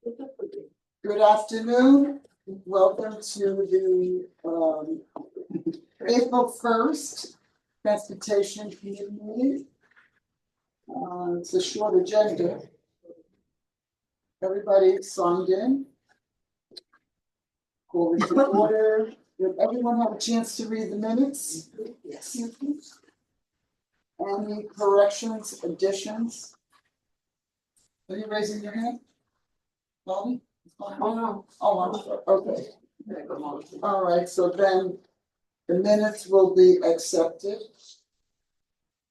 Good afternoon, welcome to the April 1st Transportation Committee meeting. It's a short agenda. Everybody signed in. Call it to order. Did everyone have a chance to read the minutes? Yes. Any corrections, additions? Are you raising your hand? Bobby? Oh, no. Oh, I'm sorry. Okay. All right, so then the minutes will be accepted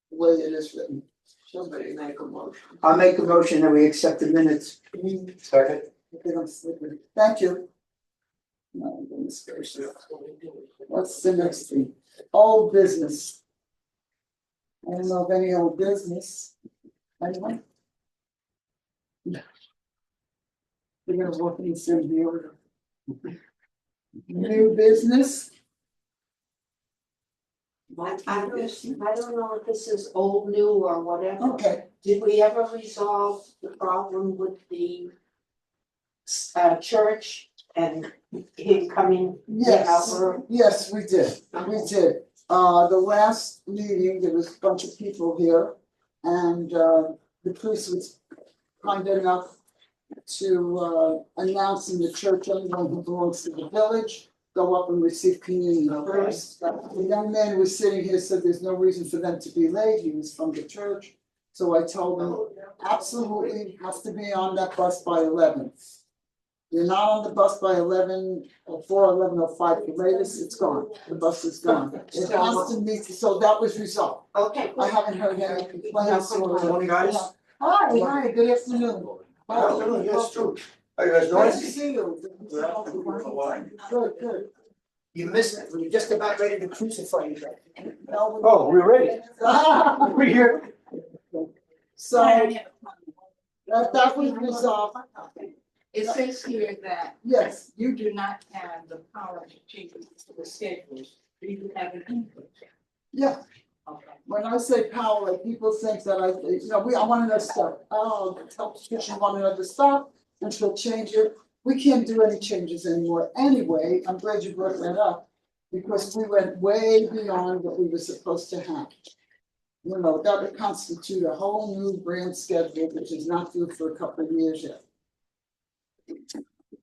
the way it is written. Somebody make a motion. I'll make a motion that we accept the minutes. Second. Okay, I'm sleeping. Thank you. No, goodness gracious. What's the next thing? Old business. I don't know of any old business. Anyone? No. We're gonna walk in the same order. New business? I don't know if this is old, new, or whatever. Okay, Did we ever resolve the problem with the church and him coming? yes, Over? yes, we did, we did. The last meeting, there was a bunch of people here. And the priest was kind enough to announce in the church, anyone who belongs to the village, go up and receive communion first. The young man who was sitting here said there's no reason for them to be late, he was from the church. So I told him, absolutely have to be on that bus by 11. You're not on the bus by 11 or 11:05, the latest, it's gone, the bus is gone. It has to meet, so that was resolved. Okay. I haven't heard any complaints or. Morning, guys. Hi, good afternoon. Yes, true. How you guys Nice to doing? see you. Good, good. You missed it, we were just about ready to crucify you. No, Oh, we're ready. We're here. So that was resolved, It says here that yes, you do not have the power to change the schedules, do you have an input? yeah. Okay. When I say power, like people think that I want another stuff. Oh, she want another stuff and she'll change it. We can't do any changes anymore. Anyway, I'm glad you brought that up. Because we went way beyond what we were supposed to have. You know, that would constitute a whole new brand schedule, which is not due for a couple of years yet.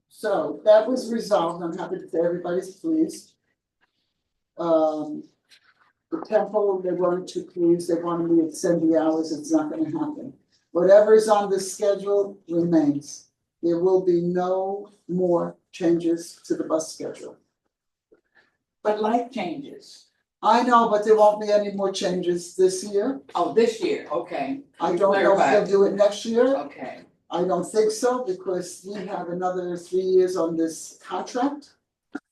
So that was resolved. I'm happy to say everybody's pleased. The temple, they weren't too pleased. They wanted me to extend the hours. It's not gonna happen. Whatever is on this schedule remains. There will be no more changes to the bus schedule. But life changes. I know, but there won't be any more changes this year. Oh, this year, okay. I don't know if they'll do it next year. Okay, I don't think so, because we have another 3 years on this contract.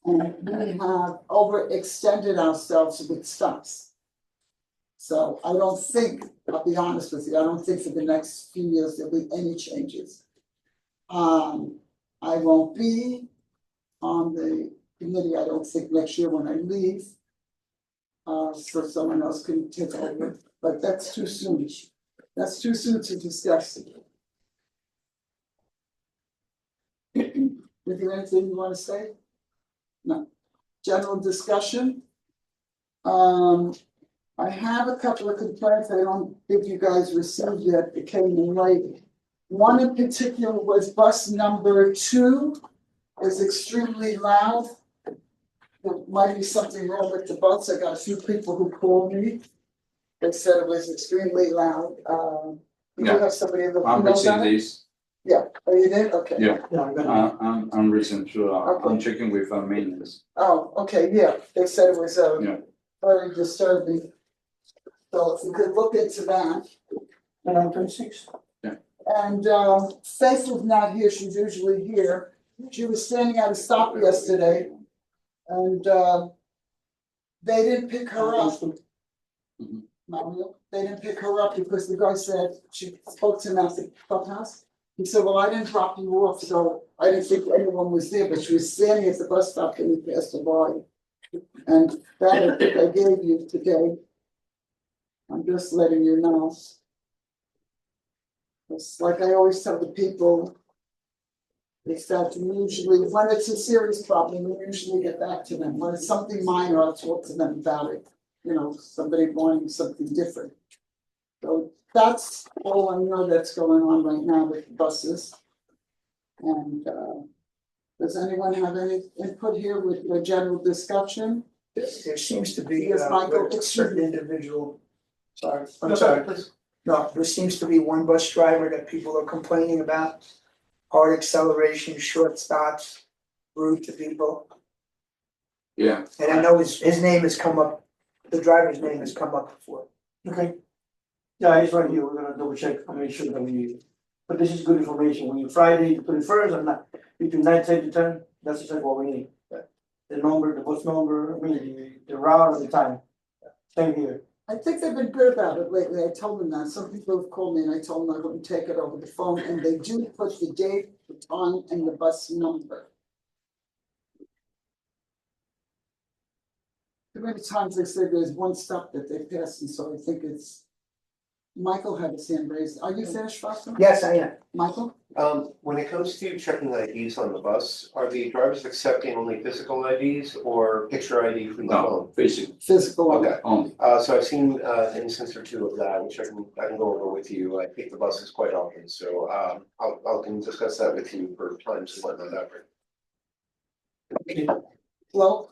And we have overextended ourselves with stops. So I don't think, I'll be honest with you, I don't think for the next few years there'll be any changes. I won't be on the committee, I don't think next year when I leave. So someone else can take over, but that's too soon. That's too soon to discuss. Is there anything you wanna say? No. General discussion? I have a couple of complaints I don't think you guys received yet, it came in late. One in particular was bus number 2 is extremely loud. There might be something wrong with the bus, I got a few people who called me. They said it was extremely loud, you Yeah. have somebody in the. I'm reaching this, Yeah, oh, you did, okay. yeah, Yeah, I'm gonna. I'm reaching to, Okay. I'm checking with maintenance. Oh, okay, yeah, they said it was Yeah. very disturbing. So if you could look into that. And I'm 26. And Faith was not here, she's usually here. She was standing at a stop yesterday. And they didn't pick her up. Mhm. Mario, they didn't pick her up because the guy said, she spoke to him at the clubhouse. He said, well, I didn't drop you off, so I didn't think anyone was there, but she was standing at the bus stop and he passed her by. And that I think I gave you today. I'm just letting you know. It's like I always tell the people, Is that usually, when it's a serious problem, we usually get back to them, when it's something minor, I'll talk to them about it. You know, somebody wanting something different. So that's all I know that's going on right now with the buses. And does anyone have any input here with the general discussion? There seems to be Yes, Michael, with a certain individual. Sorry, I'm No, sorry. please. No, there seems to be one bus driver that people are complaining about. Hard acceleration, short stops, rude to people. Yeah, And I know his name has come up, the driver's name has come up before. Okay. Yeah, it's right here, we're gonna double check, and make sure that we, but this is good information, when you Friday, the 21st, and not between 9:10 to 10, that's exactly what we need. The number, the bus number, I mean, the route and the time, same here. I think they've been good about it lately, I told them that, some people have called me and I told them I wouldn't take it over the phone, and they do put the date, the time, and the bus number. Too many times they say there's one stop that they pass, and so I think it's. Michael had his hand raised, are you finished, Foster? Yes, I am. Michael? When it comes to checking IDs on the bus, are the drivers accepting only physical IDs or picture ID from the no, phone? physical Physical. Okay. only. So I've seen an instance or two of that, which I can go over with you. I take the buses quite often, so I'll can discuss that with you for times and whatnot after. Well,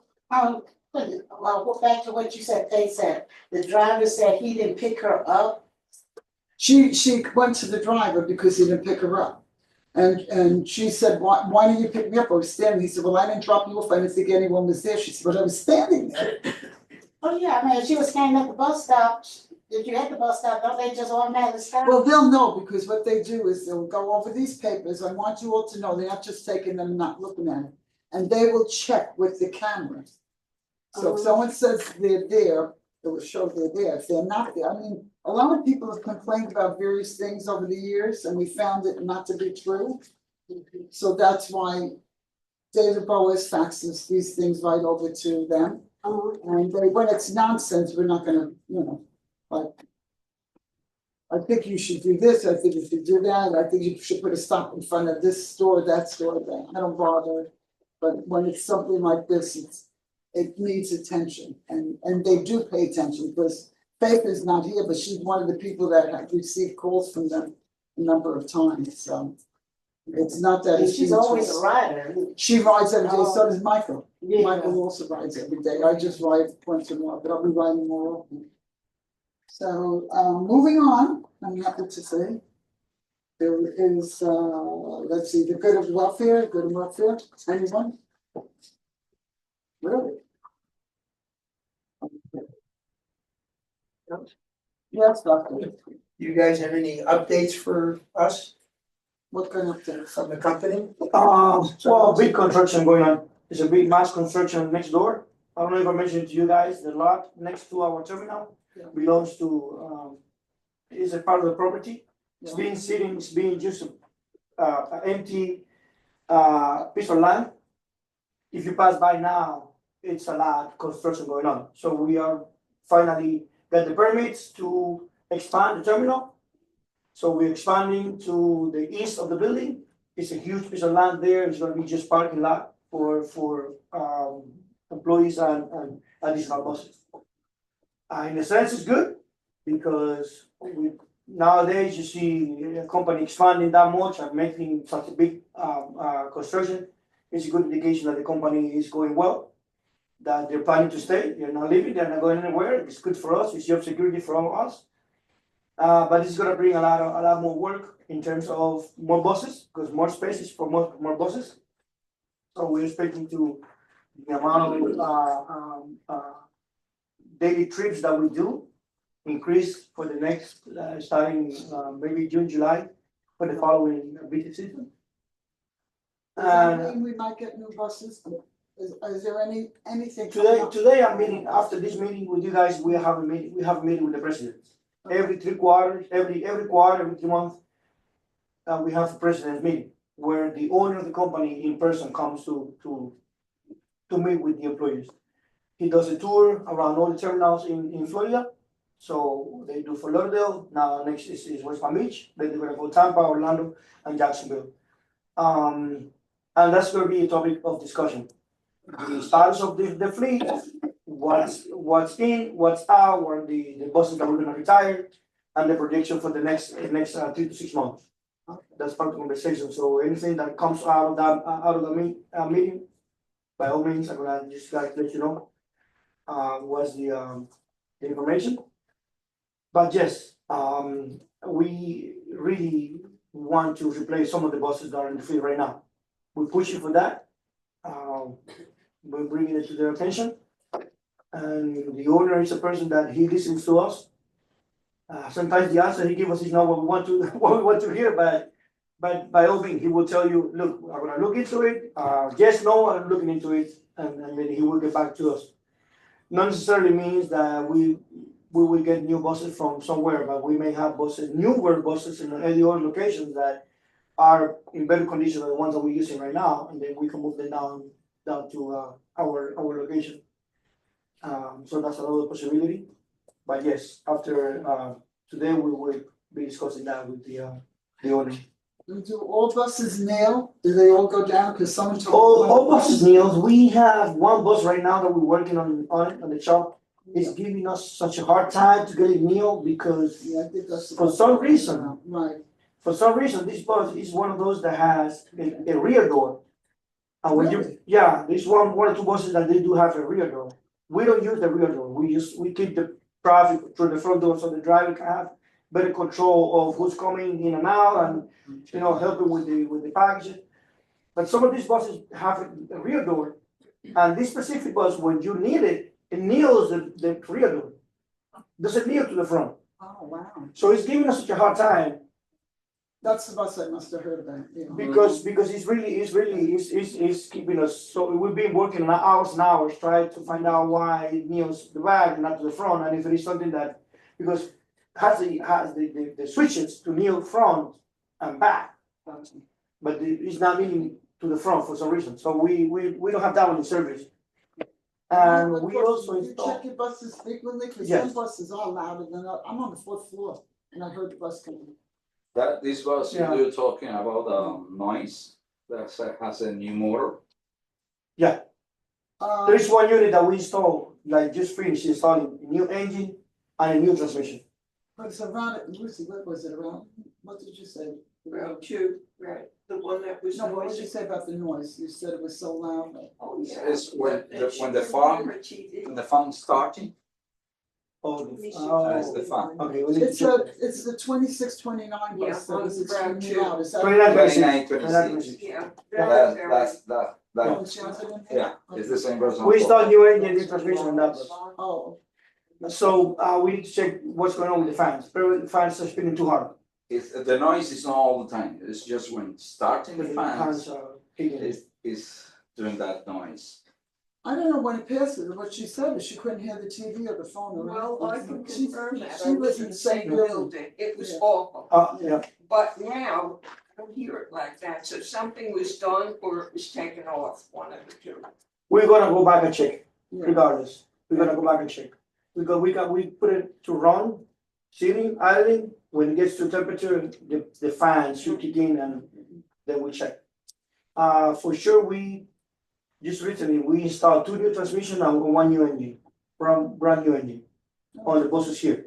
Well, back to what you said, they said, the driver said he didn't pick her up. she went to the driver because he didn't pick her up. And she said, why didn't you pick me up? I was standing. He said, well, I didn't drop you off. I didn't think anyone was there. She said, but I was standing there. Oh, yeah, I mean, she was standing at the bus stop, if you at the bus stop, don't they just automatically stop? Well, they'll know because what they do is they'll go over these papers. I want you all to know, they're not just taking them and not looking at it. And they will check with the cameras. So if someone says they're there, it will show they're there. If they're not there, I mean, a lot of people have complained about various things over the years and we found it not to be true. So that's why David Boas faxes these things right over to them. And they, when it's nonsense, we're not gonna, like. I think you should do this, I think you should do that, I think you should put a stop in front of this store, that store, that, I don't bother. But when it's something like this, it needs attention, and they do pay attention, because Faith is not here, but she's one of the people that have received calls from them a number of times, so. It's not that. it's She's being always a told. rider. She rides every day, so Oh. does Michael. Yeah. Michael also rides every day, I just ride once in a while, but I'll be riding more often. So, moving on, I'm happy to say. There is, let's see, the good of welfare, anyone? Really? Yes, Doctor, You guys have any updates for us what kind of things? from the company? Well, big construction going on, there's a big mass construction next door. I don't know if I mentioned to you guys, the lot next to our terminal belongs to, is a part of the property. It's being sitting, it's being just an empty piece of land. If you pass by now, it's a lot of construction going on. So we are finally got the permits to expand the terminal. So we're expanding to the east of the building. It's a huge piece of land there. It's gonna be just parking lot for employees and additional buses. In a sense, it's good because nowadays you see a company expanding that much and making such a big construction. It's a good indication that the company is going well, that they're planning to stay, they're not leaving, they're not going anywhere. It's good for us, it's job security for all of us. But it's gonna bring a lot more work in terms of more buses, because more spaces for more buses. So we're expecting to the amount of daily trips that we do increase for the next, starting maybe June, July, for the following busy season. Does that mean we might get new buses? Is there anything? coming up? Today I'm meeting, after this meeting with you guys, we have a meeting with the president. Every 3 quarters, every quarter, every 3 months, we have a president's meeting where the owner of the company in person comes to meet with the employees. He does a tour around all the terminals in Florida. So they do Fort Lauderdale, now next is West Palm Beach, then they're gonna go Tampa, Orlando, and Jacksonville. And that's gonna be a topic of discussion. The status of the fleet, what's in, what's out, what are the buses that we're gonna retire, and the prediction for the next 3 to 6 months. That's part of the conversation, so anything that comes out of that, meeting, by all means, I'm gonna just like let you know, what's the information. But yes, we really want to replace some of the buses that are in the field right now. We're pushing for that. We're bringing it to their attention. And the owner is a person that he listens to us. Sometimes the answer he gives us is not what we want to what we want to hear, but by all means, he will tell you, look, I'm gonna look into it. Yes, no, I'm looking into it, and then he will get back to us. Not necessarily means that we will get new buses from somewhere, but we may have buses, newer buses in any other locations that are in better condition than the ones that we're using right now, and then we can move them down to our location. So that's another possibility. But yes, after today we will be discussing that with the owner. Do all buses nail? Do they all go down? Cause someone told me. All buses, Niels, we have one bus right now that we're working on the shop. It's giving us such a hard time to get it nailed because Yeah, I think that's. for some reason, Right. this bus is one of those that has a rear door. And when Really? there's one or two buses that they do have a rear door. We don't use the rear door, we keep the traffic through the front door so the driver can have better control of who's coming in and out and, helping with the packaging. But some of these buses have a rear door, and this specific bus, when you need it, it kneels the rear door. Doesn't kneel to the front, Oh, wow. so it's giving us such a hard time. That's the bus I must have heard about, yeah. Because it's keeping us, so we've been working on hours and hours trying to find out why it kneels the back and not to the front, and if it is something that, because it has the switches to kneel front and back, but it's not kneeling to the front for some reason, so we don't have that one in service. And we also You install, check your buses frequently, cause Yes. some buses are louder than others. I'm on the 4th floor and I heard the bus coming. That this was Yeah. you're talking about noise that has a new motor. there's one unit that we installed, like just finished installing a new engine and a new transmission. But it's around, Lucy, what was it around? What did you say? Round two, right, the one that was. No, but what did you say about the noise? You said it was so loud. Oh, yeah. It's when the That- farm- that TV. When the fun starting, Oh, that's the fun. okay, we need to It's check. it's the 26-29 Yeah, bus that on was the ground extremely too. loud. Is that? 29, 29, 29, 26. Yeah. That, Oh, she has it in there? yeah, it's the same person. We installed new engine, new transmission on that bus. Oh, So we need to check what's going on with the fans. Apparently the fans are spinning too hard. It's, the noise is not all the time, it's just when starting the The fans, are kicking. is doing that noise. I don't know when it passes. What she said is she couldn't hear the TV or the phone or Well, I anything. can She- confirm that, She I was was in in the the same same building. building, it was Yeah. awful, Yeah, but now, I don't hear it like that, so something was done or it was taken off, one of the two. we're gonna go back and check Yeah. regardless. We're gonna go back and check. Because we put it to run, sitting, idling, when it gets to temperature, the fans should kick in and then we check. For sure, just recently, we installed 2 new transmission and 1 new engine, brand new engine on the buses here.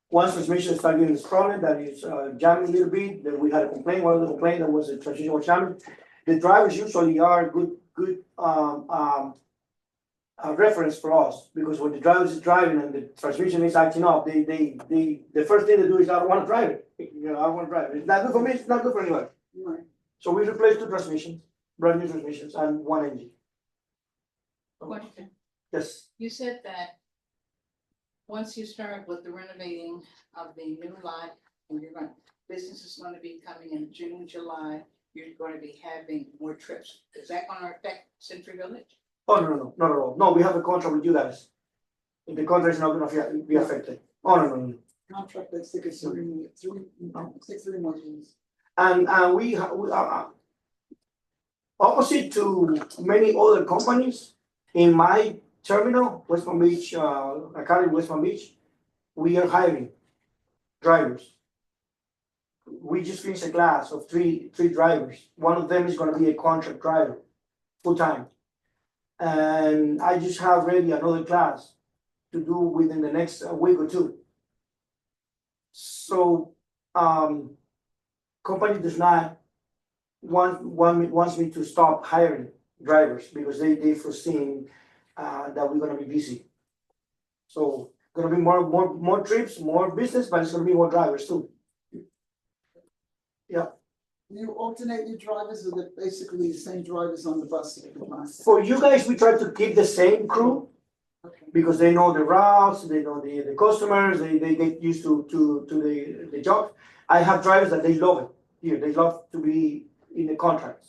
One transmission started giving us problem that is jamming a little bit, then we had a complaint, one of the complaint that was the transmission was jamming. The drivers usually are good reference for us, because when the driver is driving and the transmission is acting up, the first thing they do is I don't wanna drive it. I don't wanna drive it. It's not good for me, it's not good for anyone. Right. So we replaced 2 transmissions, brand new transmissions and 1 engine. Question, Yes, you said that once you start with the renovating of the new lot, and business is gonna be coming in June, July, you're gonna be having more trips. Is that gonna affect Century Village? oh, no, not at all. No, we have a contract with you guys. The contract is not gonna be affected. Oh, no. Contract, that's the three months. And we opposite to many other companies, in my terminal, West Palm Beach, Academy, West Palm Beach, we are hiring drivers. we just finished a class of three drivers. One of them is gonna be a contract driver, full-time. And I just have ready another class to do within the next week or two. So, company does not wants me to stop hiring drivers because they foreseen that we're gonna be busy. So gonna be more trips, more business, but it's gonna be more drivers too. You alternate your drivers, or they're basically the same drivers on the bus every class? For you guys, we try to keep the same crew Okay. because they know the routes, they know the customers, they get used to the job. I have drivers that they love it here, they love to be in the contracts.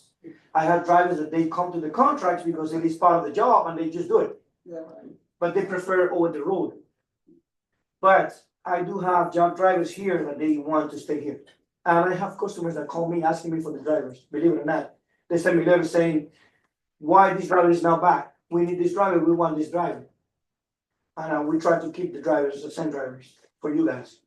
I have drivers that they come to the contracts because it is part of the job and they just do it, Yeah, right. but they prefer over the road. But I do have job drivers here that they want to stay here. And I have customers that call me asking me for the drivers, believe it or not. They send me letters saying, why this driver is now back? We need this driver, we want this driver. And we try to keep the drivers, the same drivers for you guys.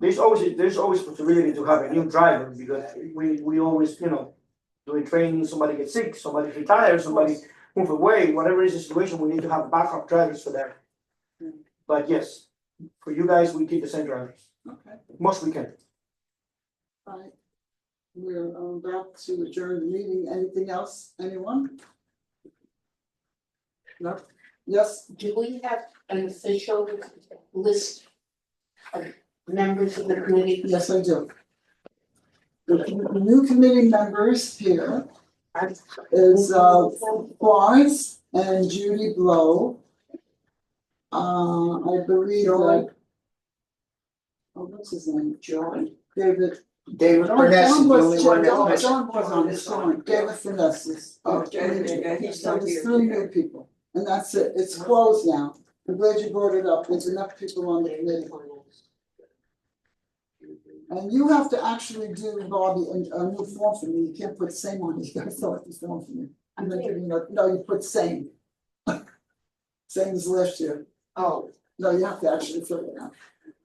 There's always possibility to have a new driver because we always, doing training, somebody gets sick, somebody retires, somebody move away, whatever is the situation, we need to have backup drivers for that. But yes, for you guys, we keep the same drivers, Okay, most we can. right. We're about to adjourn the meeting. Anything else, anyone? No? Yes, Do we have an official list of members of the committee? yes, I do. The new committee members here is Florence and Judy Blow. I believe that. Oh, what's his name? John. David. David John Furness is the was, only one John that's missing. was on this one, David Finesse is. Oh, David, yeah, he's So not there's here three today. new people, and that's it, it's closed now. I'm glad you brought it up, there's enough people on the committee. And you have to actually do, Bobby, a new form for me, you can't put same on it, you gotta fill out the form for me. I'm gonna give you, no, you put same. Same as last year, Oh, no, you have to actually fill it out.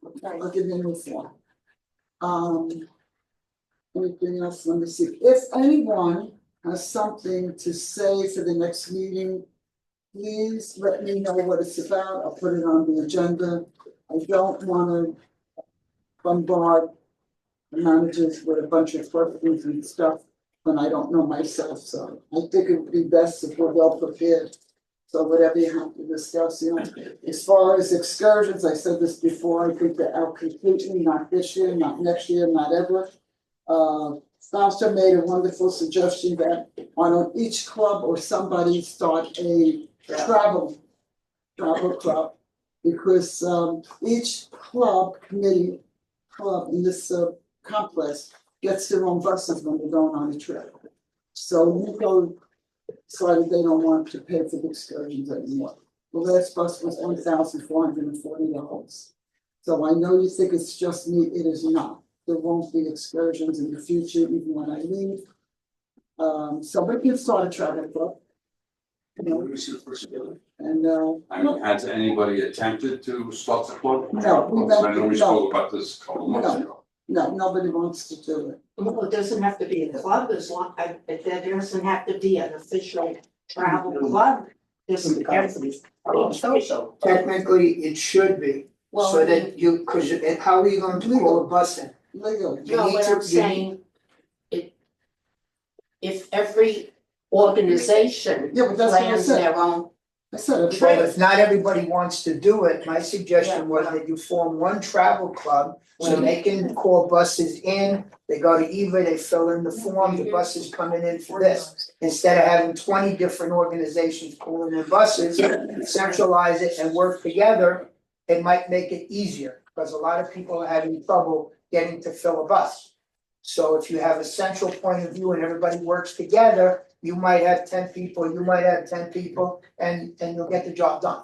okay. I'll give you a new form. Anything else, let me see, if anyone has something to say for the next meeting, please let me know what it's about, I'll put it on the agenda. I don't wanna bombard the managers with a bunch of questions and stuff when I don't know myself, so I think it would be best if we're well prepared. So whatever you have to discuss, as far as excursions, I said this before, I think they're out completely, not this year, not next year, not ever. Fausto made a wonderful suggestion that on each club or somebody start a travel club. Because each club in this complex gets their own buses when they're going on a trip. So Nico decided they don't want to pay for the excursions anymore. The last bus was $1,440. So I know you think it's just me, it is not. There won't be excursions in the future, even when I leave. Somebody can start a travel club. And I mean, has anybody attempted to start the club? No, we I know we no. spoke about this a couple of months ago. no, nobody wants to do it. Well, it doesn't have to be a club as long, there doesn't have to be an official travel club. Just social. Technically, it should be, Well, so that you, cause how are you going to call a bus in? Legally. You no, need what to- I'm saying, if every organization Yeah, but that's what I plans said. their own, I said it. Well, if not everybody wants to do it, my suggestion was that you form one travel club, so they can call buses in, they go to Eva, they fill in the form, the bus is coming in for this. Instead of having 20 different organizations calling in buses, centralize it and work together, it might make it easier, because a lot of people are having trouble getting to fill a bus. So if you have a central point of view and everybody works together, you might have 10 people, you might have 10 people, and you'll get the job done.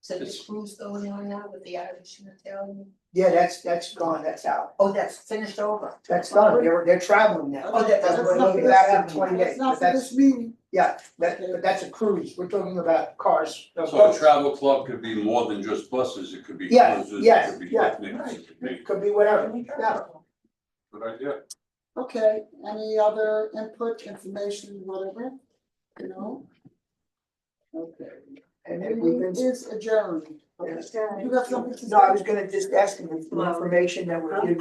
So this cruise going on now with the Irish and Italian? Yeah, that's gone, that's out, Oh, that's finished over. that's done, they're traveling now. Oh, that's We're not looking for back this- at 20 days, It's not but for this meeting. yeah, but that's a cruise, we're talking about cars. So a travel club could be more than just buses, it could be Yeah, cruises, yes, it could be yeah. picnics, it could be. Could be whatever, yeah. good idea. Okay, any other input, information, whatever? No? Okay, And then we meeting can. is adjourned. You got something to say? No, I was gonna just ask him if the information that we're giving